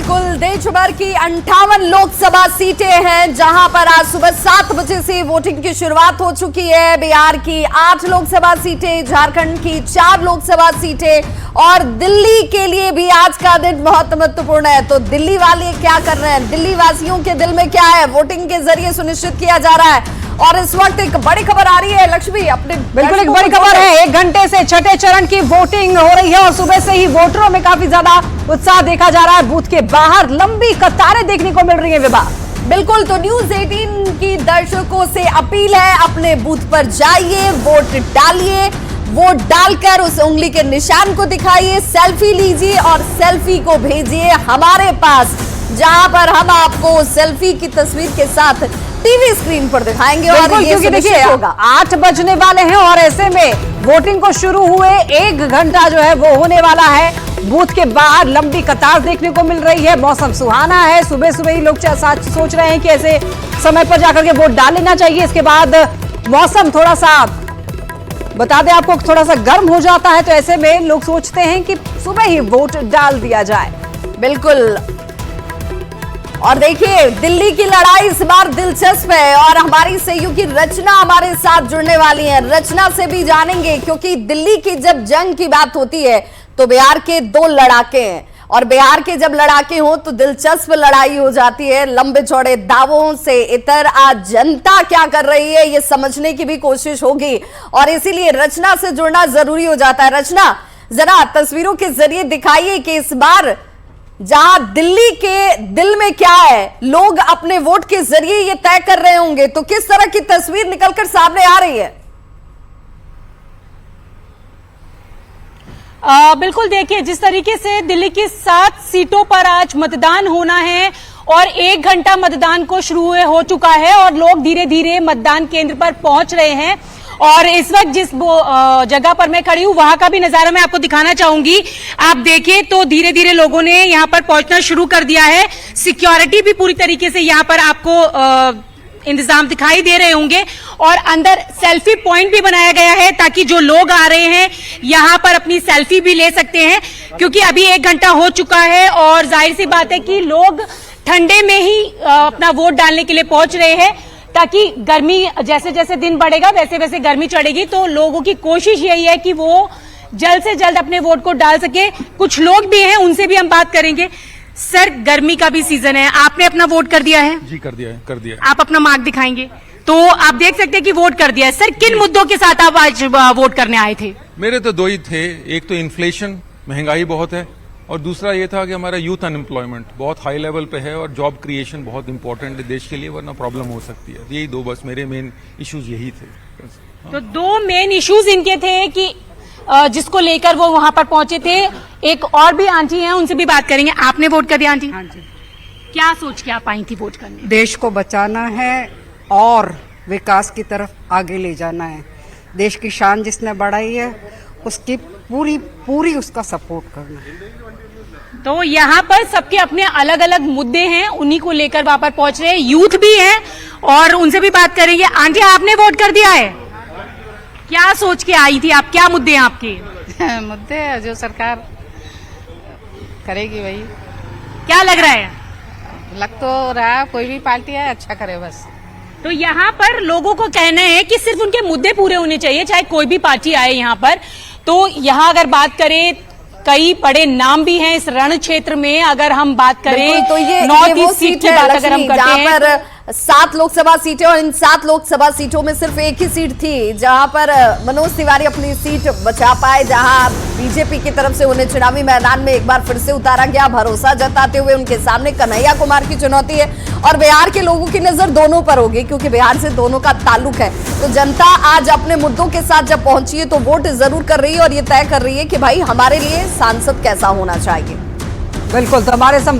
कुल देश भर की 58 लोकसभा सीटें हैं, जहां पर आज सुबह 7 बजे से वोटिंग की शुरुआत हो चुकी है। बिहार की 8 लोकसभा सीटें, झारखंड की 4 लोकसभा सीटें और दिल्ली के लिए भी आज का दिन बहुत महत्वपूर्ण है। तो दिल्ली वाले क्या कर रहे हैं, दिल्ली वासियों के दिल में क्या है, वोटिंग के जरिए सुनिश्चित किया जा रहा है। और इस वक्त एक बड़ी खबर आ रही है लक्ष्मी, अपने बिल्कुल एक बड़ी खबर है। 1 घंटे से छठे चरण की वोटिंग हो रही है और सुबह से ही वोटरों में काफी ज्यादा उत्साह देखा जा रहा है। बूथ के बाहर लंबी कतारें देखने को मिल रही है। विभा बिल्कुल, तो न्यूज 18 की दर्शकों से अपील है, अपने बूथ पर जाइए, वोट डालिए, वोट डालकर उस उंगली के निशान को दिखाइए, सेल्फी लीजिए और सेल्फी को भेजिए हमारे पास, जहां पर हम आपको सेल्फी की तस्वीर के साथ टीवी स्क्रीन पर दिखाएंगे। और ये क्योंकि देखिए 8 बजने वाले हैं और ऐसे में वोटिंग को शुरू हुए 1 घंटा जो है वो होने वाला है। बूथ के बाहर लंबी कतार देखने को मिल रही है। मौसम सुहाना है, सुबह सुबह ही लोग सोच रहे हैं कि ऐसे समय पर जाकर के वोट डाल लेना चाहिए। इसके बाद मौसम थोड़ा सा बता दें आपको, थोड़ा सा गर्म हो जाता है, तो ऐसे में लोग सोचते हैं कि सुबह ही वोट डाल दिया जाए। बिल्कुल, और देखिए दिल्ली की लड़ाई इस बार दिलचस्प है और हमारी सहयोगी रचना हमारे साथ जुड़ने वाली है। रचना से भी जानेंगे, क्योंकि दिल्ली की जब जंग की बात होती है तो बिहार के 2 लड़ाके हैं और बिहार के जब लड़ाके हो तो दिलचस्प लड़ाई हो जाती है। लंबे चौड़े दावों से इतर आज जनता क्या कर रही है ये समझने की भी कोशिश होगी और इसीलिए रचना से जुड़ना जरूरी हो जाता है। रचना, जरा तस्वीरों के जरिए दिखाइए कि इस बार जहां दिल्ली के दिल में क्या है, लोग अपने वोट के जरिए ये तय कर रहे होंगे, तो किस तरह की तस्वीर निकलकर सामने आ रही है? बिल्कुल, देखिए जिस तरीके से दिल्ली की 7 सीटों पर आज मतदान होना है और 1 घंटा मतदान को शुरू हो चुका है और लोग धीरे धीरे मतदान केंद्र पर पहुंच रहे हैं। और इस वक्त जिस जगह पर मैं खड़ी हूं वहां का भी नजारा मैं आपको दिखाना चाहूंगी। आप देखिए तो धीरे धीरे लोगों ने यहां पर पहुंचना शुरू कर दिया है। सिक्योरिटी भी पूरी तरीके से यहां पर आपको इंतजाम दिखाई दे रहे होंगे और अंदर सेल्फी पॉइंट भी बनाया गया है ताकि जो लोग आ रहे हैं यहां पर अपनी सेल्फी भी ले सकते हैं, क्योंकि अभी 1 घंटा हो चुका है और जाहिर सी बात है कि लोग ठंडे में ही अपना वोट डालने के लिए पहुंच रहे हैं, ताकि गर्मी जैसे जैसे दिन बढ़ेगा वैसे वैसे गर्मी चढ़ेगी। तो लोगों की कोशिश यही है कि वो जल्द से जल्द अपने वोट को डाल सके। कुछ लोग भी हैं, उनसे भी हम बात करेंगे। सर, गर्मी का भी सीजन है, आपने अपना वोट कर दिया है? जी, कर दिया है, कर दिया है। आप अपना मार्क दिखाएंगे तो आप देख सकते हैं कि वोट कर दिया है। सर, किन मुद्दों के साथ आप आज वोट करने आए थे? मेरे तो 2 ही थे, एक तो इन्फ्लेशन, महंगाई बहुत है, और दूसरा ये था कि हमारा यूथ अनएम्प्लॉयमेंट बहुत हाई लेवल पे है और जॉब क्रिएशन बहुत इंपॉर्टेंट है देश के लिए, वरना प्रॉब्लम हो सकती है। यही 2 बस मेरे मेन इश्यूज यही थे। तो 2 मेन इश्यूज इनके थे कि जिसको लेकर वो वहां पर पहुंचे थे। एक और भी आंटी हैं, उनसे भी बात करेंगे। आपने वोट कर दिया आंटी? हाँ जी। क्या सोच के आप आई थी वोट करने? देश को बचाना है और विकास की तरफ आगे ले जाना है। देश की शान जिसने बढ़ाई है उसकी पूरी उसका सपोर्ट करना है। तो यहाँ पर सबके अपने अलग अलग मुद्दे हैं, उन्हीं को लेकर वहां पर पहुंच रहे हैं। यूथ भी हैं और उनसे भी बात करेंगे। आंटी, आपने वोट कर दिया है? क्या सोच के आई थी आप, क्या मुद्दे हैं आपके? मुद्दे है जो सरकार करेगी वही। क्या लग रहा है? लग तो रहा है कोई भी पार्टी है अच्छा करे बस। तो यहाँ पर लोगों को कहना है कि सिर्फ उनके मुद्दे पूरे होने चाहिए, चाहे कोई भी पार्टी आए यहाँ पर। तो यहाँ अगर बात करें, कई बड़े नाम भी हैं इस रण क्षेत्र में। अगर हम बात करें तो ये नॉर्थ वो ईस्ट सीट की है बात अगर हम करते हैं, पर 7 लोकसभा सीटें और इन 7 लोकसभा सीटों में सिर्फ एक ही सीट थी जहां पर मनोज तिवारी अपनी सीट बचा पाए, जहां बीजेपी की तरफ से उन्हें चुनावी मैदान में एक बार फिर से उतारा गया, भरोसा जताते हुए उनके सामने कन्हैया कुमार की चुनौती है। और बिहार के लोगों की नजर दोनों पर होगी, क्योंकि बिहार से दोनों का ताल्लुक है। तो जनता आज अपने मुद्दों के साथ जब पहुंची है तो वोट जरूर कर रही है और ये तय कर रही है कि भाई हमारे लिए सांसद कैसा होना चाहिए। बिल्कुल, तो हमारे